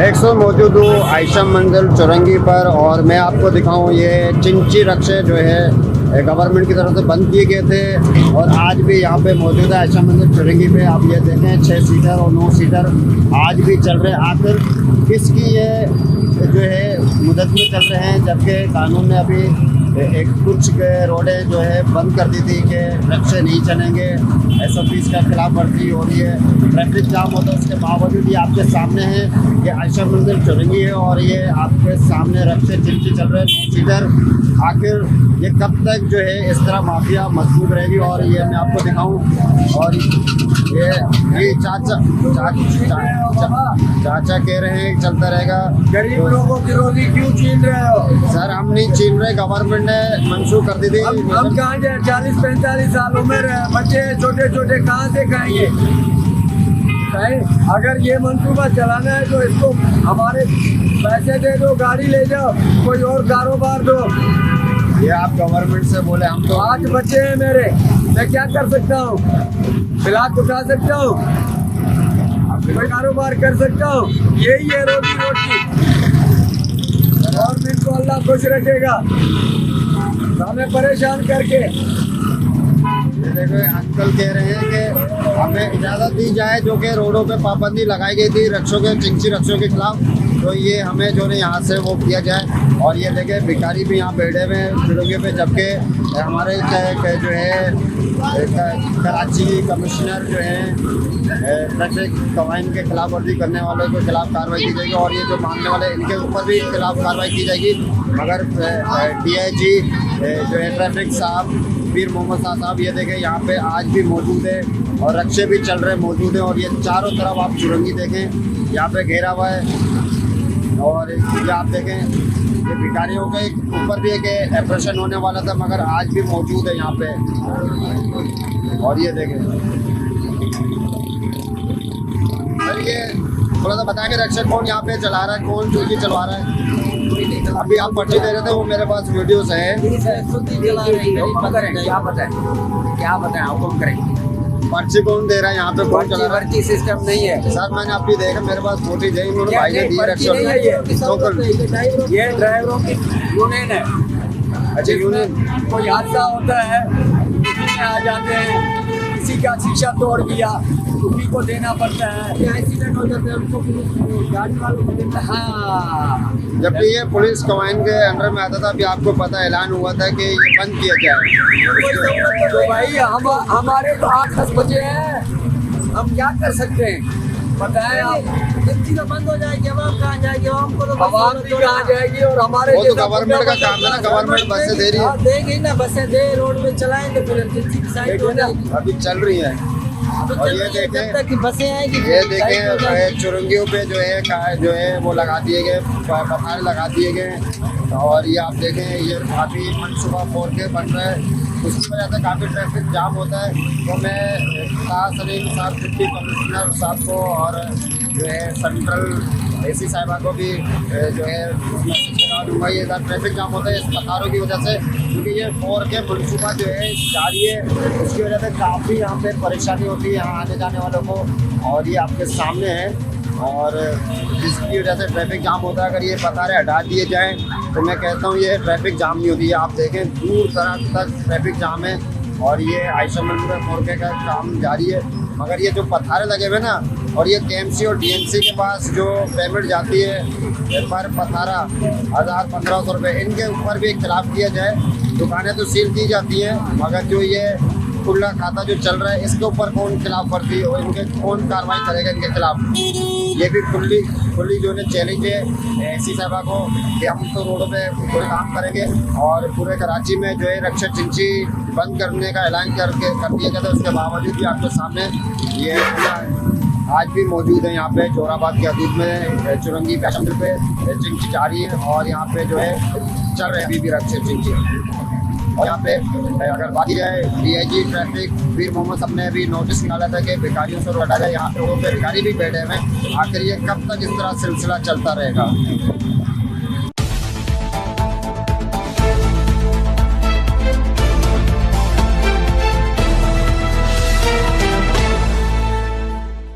एक सौ मौजूद हूँ आयशा मंजिल चौरंगी पर और मैं आपको दिखाऊँ ये चिंची रक्शे जो है गवर्नमेंट की तरफ से बंद किए गए थे और आज भी यहाँ पे मौजूद है आयशा मंजिल चौरंगी पे। आप ये देखें 6 सीटर और 9 सीटर आज भी चल रहे हैं। आखिर किसकी ये जो है मुद्दत में चल रहे हैं, जबकि कानून ने अभी एक कुछ रोडें जो है बंद कर दी थी कि रक्शे नहीं चलेंगे, SOPs का खिलाफ वर्जी हो रही है, ट्रैफिक जाम होता है। उसके बावजूद ये आपके सामने है, ये आयशा मंजिल चौरंगी है और ये आपके सामने रक्शे चिंची चल रहे हैं 9 सीटर। आखिर ये कब तक जो है इस तरह माफिया मजबूत रहेगी? और ये मैं आपको दिखाऊं और ये चाचा कह रहे हैं चलता रहेगा। गरीब लोगों की रोजी क्यों छीन रहे हो? सर हम नहीं छीन रहे, गवर्नमेंट ने मंसूख कर दी थी। हम कहाँ जाए? 40-45 साल उम्र है, बच्चे छोटे छोटे कहाँ से खाएंगे? अगर ये मंसूबा चलाना है तो इसको हमारे पैसे दे दो, गाड़ी ले जाओ, कोई और कारोबार दो। ये आप गवर्नमेंट से बोले, हम तो 8 बच्चे हैं मेरे, मैं क्या कर सकता हूँ? बिलात उठा सकता हूँ, कोई कारोबार कर सकता हूँ? यही है रोजी रोटी। गवर्नमेंट को अल्लाह खुश रखेगा, हमें परेशान करके। देखो अंकल कह रहे हैं कि हमें इजाज़त दी जाए, जो कि रोडों पे पाबंदी लगाई गई थी रक्षों के, चिंची रक्षों के खिलाफ, तो ये हमें जो है यहाँ से वो किया जाए। और ये देखे भिखारी भी यहाँ बैठे हुए हैं चुरंगी पे, जबकि हमारे जो है कराची कमिश्नर जो है ट्रैफिक कवाइन के खिलाफ वर्जी करने वालों के खिलाफ कार्रवाई की जाएगी और ये जो मांगने वाले इनके ऊपर भी खिलाफ कार्रवाई की जाएगी। मगर DIG जो है ट्रैफिक साहब पीर मोहम्मद साहब ये देखें यहाँ पे आज भी मौजूद है और रक्शे भी चल रहे मौजूद हैं। और ये चारों तरफ आप चुरंगी देखें, यहाँ पे घेरा हुआ है और ये आप देखें ये भिखारियों के ऊपर भी एक ऑपरेशन होने वाला था, मगर आज भी मौजूद है यहाँ पे। और ये देखें सर, ये थोड़ा सा बताएंगे रक्षा कौन यहाँ पे चला रहा है, कौन चोरी चलवा रहा है? अभी आप पर्ची दे रहे थे, वो मेरे पास वीडियोस हैं। क्या बताएं हुक्म करें? पर्ची कौन दे रहा है यहाँ पे, कौन चला रहा है? पर्ची सिस्टम नहीं है सर मैंने अभी देखा, मेरे पास फोटो है, उन्होंने भाई ने दी पर्ची रक्षा। नहीं है ये ड्राइवरों की यूनियन है। अच्छा यूनियन, कोई हादसा होता है उसी में आ जाते हैं, किसी का शीशा तोड़ दिया उसी को देना पड़ता है, एक्सीडेंट हो जाता है उनको गाड़ी वालों को देना। हाँ, जबकि ये पुलिस कवाइन के अंडर में आता था, अभी आपको पता ऐलान हुआ था कि ये बंद किया जाए। तो भाई हमारे तो 8-10 बजे हैं, हम क्या कर सकते हैं बताएं आप? तो बंद हो जाएगी, आवाम कहाँ जाएगी? आवाम को तो आवाम भी कहाँ जाएगी? और हमारे वो तो गवर्नमेंट का काम है ना, गवर्नमेंट बसें दे रही है, देगी ना, बसें दे रोड में चलाएंगे, फिर साइड हो जाएगी। अभी चल रही है। और ये जब तक की बसें आएगी, ये देखें चुरंगियों पे जो है वो लगा दिए गए, पथारे लगा दिए गए। और ये आप देखें ये काफ़ी मनसूबा 4K बन रहा है, उसकी वजह से काफ़ी ट्रैफिक जाम होता है। तो मैं सलीम साहब डिप्टी कमिश्नर साहब को और जो है सेंट्रल AC साहिबा को भी जो है मैसेज लगा दूँगा, ये इधर ट्रैफिक जाम होता है इस पथारों की वजह से, क्योंकि ये 4K मनसूबा जो है जारी है, उसकी वजह से काफ़ी यहाँ पे परेशानी होती है यहाँ आने जाने वालों को। और ये आपके सामने है और जिसकी वजह से ट्रैफिक जाम होता है। अगर ये पथारे हटा दिए जाएँ तो मैं कहता हूँ ये ट्रैफिक जाम नहीं होती है। आप देखें दूर दराज तक ट्रैफिक जाम है और ये आयशा मंजिल 4K का काम जारी है। मगर ये जो पथारे लगे हुए ना, और ये KMC और DMC के पास जो पेमेंट जाती है पर पथारा 1000-1500 रुपये, इनके ऊपर भी खिलाफ किया जाए। दुकानें तो सील की जाती हैं, मगर जो ये खुला खाता जो चल रहा है इसके ऊपर कौन खिलाफ वर्जी और इनके कौन कार्रवाई करेगा इनके खिलाफ? ये भी खुली जो है चैलेंज है AC साहबा को कि हम तो रोडों पे कोई काम करेंगे। और पूरे कराची में जो है रक्षा चिंची बंद करने का ऐलान कर दिया गया था, उसके बावजूद भी आपके सामने ये आज भी मौजूद है। यहाँ पे जोराबाद के हदूद में चुरंगी पैसेंजर पे चिंची जारी है और यहाँ पे जो है चल रहे अभी भी रक्षे चिंची। और यहाँ पे अगर बात की जाए DIG ट्रैफिक पीर मोहम्मद साहब ने भी नोटिस निकाला था कि भिखारियों से हटा जाए, यहाँ पे लोगों पे भिखारी भी बैठे हुए हैं। आखिर ये कब तक इस तरह सिलसिला चलता रहेगा?